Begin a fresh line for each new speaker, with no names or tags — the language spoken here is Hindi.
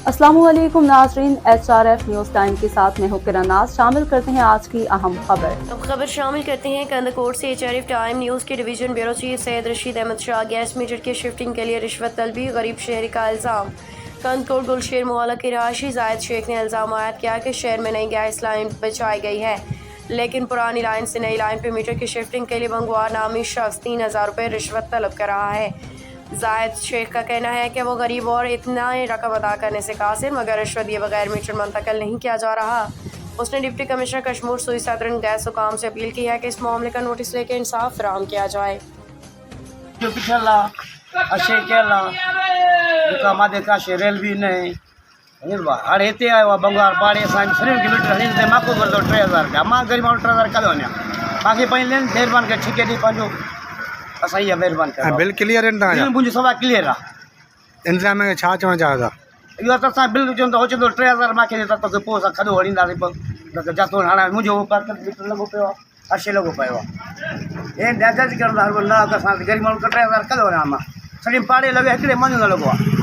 अस्सलामुअलैकुम नाज़रीन, HRF न्यूज़ टाइम के साथ मैं हूं किरण नाज। शामिल करते हैं आज की अहम खबर।
अब खबर शामिल करते हैं कंदकोट से। HRF टाइम न्यूज़ के division bureau chief Syed Rashid Ahmed Shah gas meter की शिफ्टिंग के लिए रिश्वत तलबी गरीब शहरी का इल्ज़ाम। कंदकोट गुलशेर मोहल्ला के रहायशी जायद शेख ने इल्ज़ाम आयद किया कि शहर में नई गैस लाइन बिछाई गई है, लेकिन पुरानी लाइन से नई लाइन पर मीटर की शिफ्टिंग के लिए बंगवार नामी शख्स 3,000 रुपये रिश्वत तलब कर रहा है। जायद शेख का कहना है कि वो गरीब और इतना रकम अदा करने से कासिर, मगर रिश्वत दिए बगैर मीटर मुंतकिल नहीं किया जा रहा। उसने डिप्टी कमिश्नर कश्मीर सुई सदरन गैस हुकाम से अपील की है कि इस मामले का नोटिस लेकर इंसाफ फराहम किया जाए।
जो पिछला अशे केला दुका मादे का शेरेल भी नहीं हिरवा अरे हेते आयो बंगार पाड़े सान सरी किलोमीटर हनी ते माको कर दो 3000 रुपया मा गरीब 3000 कदो ने बाकी पई लेन मेहरबान के ठीके दी पंजो असा ये मेहरबान कर
बिल क्लियर है ना
बिल मुझे सवा क्लियर आ
इंतजाम में छा चवण चाहता
इहो त असां बिल जो हो चंदो 3000 माखे ॾे त पोइ असां खॾो हणींदासीं पोइ जातो हाणे मुंहिंजो पर मीटर लॻो पियो आहे, अर्शे लॻो पियो आहे। हे दादा जी कंदा न असां ग़रीब माण्हू 3000 कदो वञा मां सॼी पाड़े लॻे हिकिड़े माण्हू न लॻो आहे।